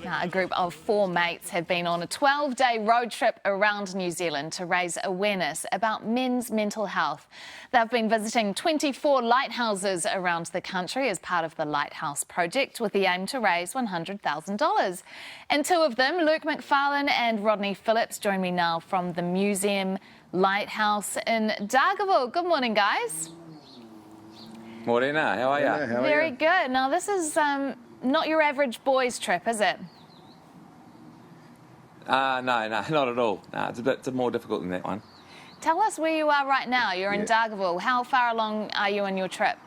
A group of 4 mates have been on a 12-day road trip around New Zealand to raise awareness about men's mental health. They've been visiting 24 lighthouses around the country as part of the Lighthouse project, with the aim to raise $100,000. And 2 of them, Luke McFarlane and Rodney Phillips, join me now from the museum Lighthouse in Dargaville. Good morning, guys. Morena, how are you? Very good. Now, this is not your average boys' trip, is it? No, not at all. No, it's a bit more difficult than that one. Tell us where you are right now. You're in Dargaville. How far along are you in your trip?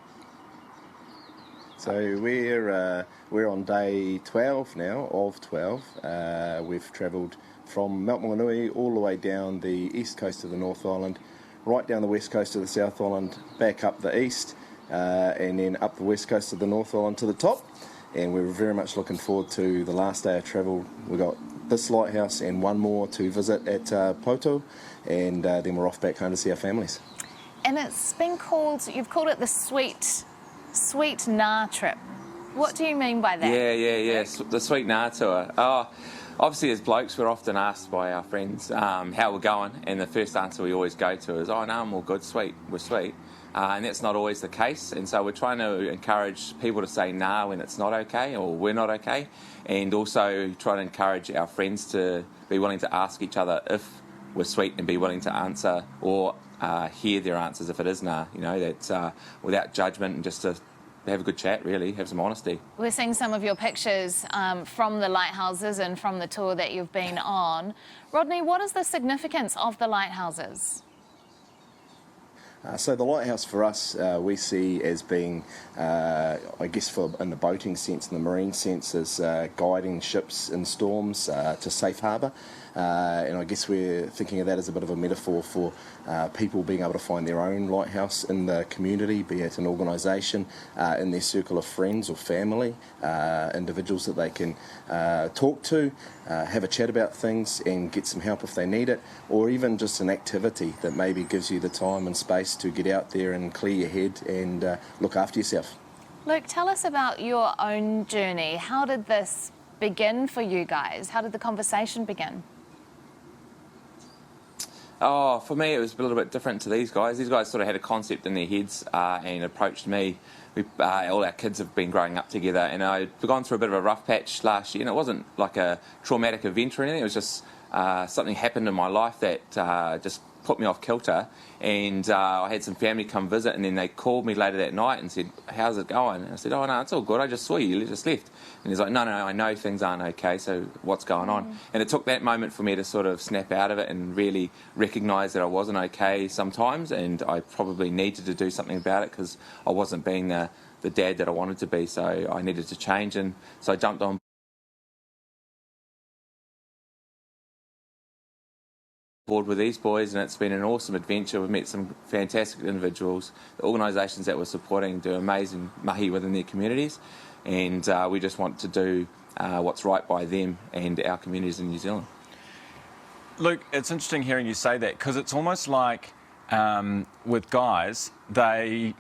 So we're on day 12 now, of 12. We've travelled from Mount Maunganui all the way down the east coast of the North Island, right down the west coast of the South Island, back up the east, and then up the west coast of the North Island to the top. And we're very much looking forward to the last day of travel. We've got this lighthouse and one more to visit at Poto, and then we're off back home to see our families. And it's been called, you've called it the Sweet Na trip. What do you mean by that? Yeah. The Sweet Na tour. Oh, obviously, as blokes, we're often asked by our friends how we're going, and the first answer we always go to is, "Oh no, I'm all good, sweet, we're sweet." And that's not always the case, and so we're trying to encourage people to say nah when it's not okay or we're not okay, and also try to encourage our friends to be willing to ask each other if we're sweet and be willing to answer or hear their answers if it is nah, that's without judgment and just to have a good chat, really, have some honesty. We're seeing some of your pictures from the lighthouses and from the tour that you've been on. Rodney, what is the significance of the lighthouses? So the lighthouse for us, we see as being, I guess in the boating sense, in the marine sense, as guiding ships in storms to safe harbour. And I guess we're thinking of that as a bit of a metaphor for people being able to find their own lighthouse in the community, be it an organisation, in their circle of friends or family, individuals that they can talk to, have a chat about things and get some help if they need it, or even just an activity that maybe gives you the time and space to get out there and clear your head and look after yourself. Luke, tell us about your own journey. How did this begin for you guys? How did the conversation begin? Oh, for me, it was a little bit different to these guys. These guys sort of had a concept in their heads and approached me. All our kids have been growing up together, and I'd gone through a bit of a rough patch last year, and it wasn't like a traumatic event or anything. It was just something happened in my life that just put me off kilter, and I had some family come visit, and then they called me later that night and said, "How's it going?" And I said, "Oh no, it's all good, I just saw you just left." And he's like, no, I know things aren't okay, so what's going on?" And it took that moment for me to sort of snap out of it and really recognise that I wasn't okay sometimes, and I probably needed to do something about it because I wasn't being the dad that I wanted to be, so I needed to change. And so I jumped on board with these boys, and it's been an awesome adventure. We've met some fantastic individuals. The organisations that we're supporting do amazing mahi within their communities, and we just want to do what's right by them and our communities in New Zealand. Luke, it's interesting hearing you say that, because it's almost like with guys, they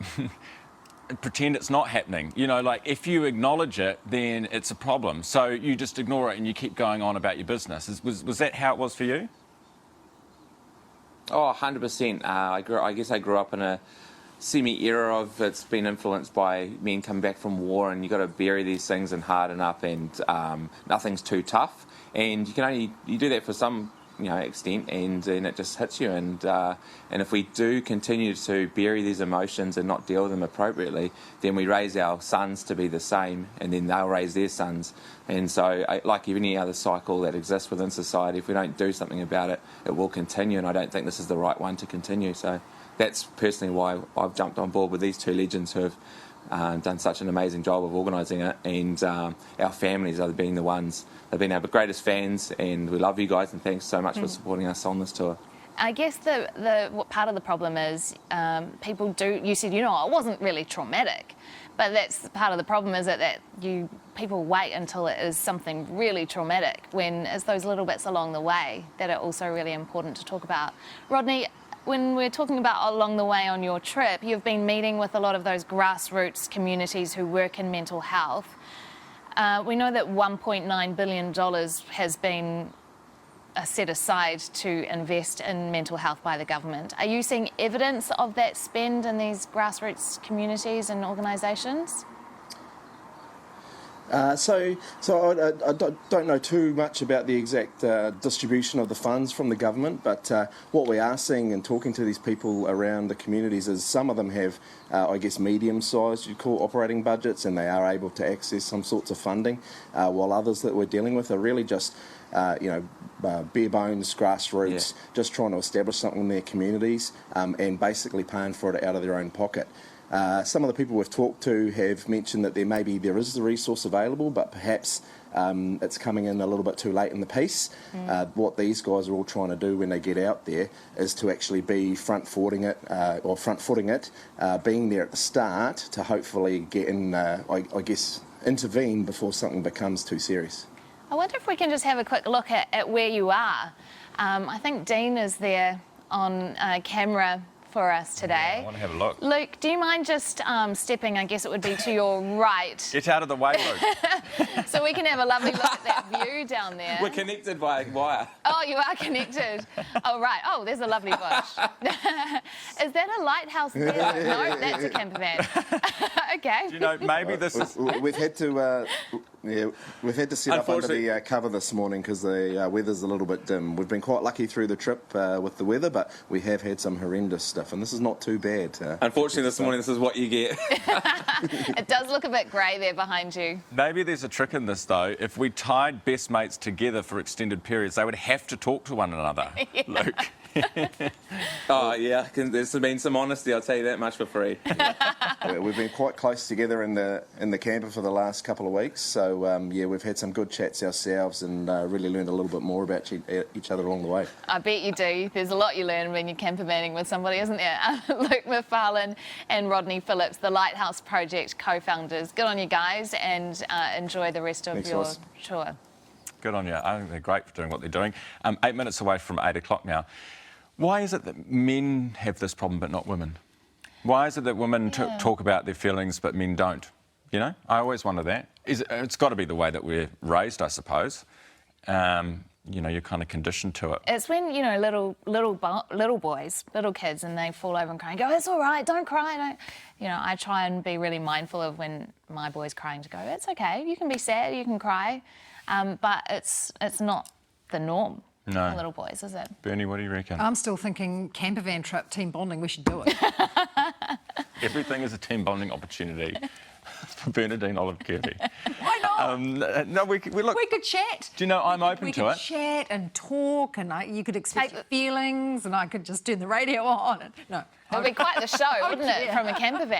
pretend it's not happening. Like if you acknowledge it, then it's a problem. So you just ignore it and you keep going on about your business. Was that how it was for you? Oh, 100%. I guess I grew up in a semi-era of it's been influenced by men coming back from war, and you've got to bury these things and harden up, and nothing's too tough. And you do that for some extent, and then it just hits you. And if we do continue to bury these emotions and not deal with them appropriately, then we raise our sons to be the same, and then they'll raise their sons. And so, like any other cycle that exists within society, if we don't do something about it, it will continue, and I don't think this is the right one to continue. So that's personally why I've jumped on board with these 2 legends who have done such an amazing job of organising it, and our families are being the ones. They've been our greatest fans, and we love you guys, and thanks so much for supporting us on this tour. I guess what part of the problem is people do. You said it wasn't really traumatic, but that's part of the problem, is that people wait until it is something really traumatic, when it's those little bits along the way that are also really important to talk about. Rodney, when we're talking about along the way on your trip, you've been meeting with a lot of those grassroots communities who work in mental health. We know that $1.9 billion has been set aside to invest in mental health by the government. Are you seeing evidence of that spend in these grassroots communities and organisations? So I don't know too much about the exact distribution of the funds from the government, but what we are seeing and talking to these people around the communities is some of them have, I guess, medium-sized, you'd call, operating budgets, and they are able to access some sorts of funding, while others that we're dealing with are really just bare bones, grassroots, just trying to establish something in their communities and basically paying for it out of their own pocket. Some of the people we've talked to have mentioned that there is the resource available, but perhaps it's coming in a little bit too late in the piece. What these guys are all trying to do when they get out there is to actually be front-footing it, being there at the start to hopefully get in, I guess, intervene before something becomes too serious. I wonder if we can just have a quick look at where you are. I think Dean is there on camera for us today. Yeah, I want to have a look. Luke, do you mind just stepping, I guess it would be to your right? Get out of the way, Luke. So we can have a lovely look at that view down there. We're connected by wire. Oh, you are connected. Oh, right. Oh, there's a lovely bush. Is that a lighthouse there? No, that's a camper van. Okay. Do you know, maybe this is... We've had to... we've had to set up under the cover this morning because the weather's a little bit dim. We've been quite lucky through the trip with the weather, but we have had some horrendous stuff, and this is not too bad. Unfortunately, this morning, this is what you get. It does look a bit grey there behind you. Maybe there's a trick in this, though. If we tied best mates together for extended periods, they would have to talk to one another, Luke. Oh, yeah, there's been some honesty, I'll tell you that much for free. We've been quite close together in the camper for the last couple of weeks, so we've had some good chats ourselves and really learned a little bit more about each other along the way. I bet you do. There's a lot you learn when you're camper vanning with somebody, isn't there? Luke McFarlane and Rodney Phillips, the Lighthouse Project co-founders. Good on you guys, and enjoy the rest of your tour. Good on you. I think they're great for doing what they're doing. 8 minutes away from 8 o'clock now. Why is it that men have this problem but not women? Why is it that women talk about their feelings but men don't? You know, I always wonder that. It's got to be the way that we're raised, I suppose. You know, you're kind of conditioned to it. It's when, you know, little boys, little kids, and they fall over and cry and go, it's all right, don't cry. Don't. You know, I try and be really mindful of when my boy's crying to go, it's okay, you can be sad, you can cry. But it's not the norm for little boys, is it? Bernie, what do you reckon? I'm still thinking camper van trip, team bonding, we should do it. Everything is a team bonding opportunity for Bernadine Olive Kirby. Why not? No, we look. We could chat. Do you know, I'm open to it. We could chat and talk, and you could express your feelings, and I could just turn the radio on. No. It would be quite the show, wouldn't it, from a camper van?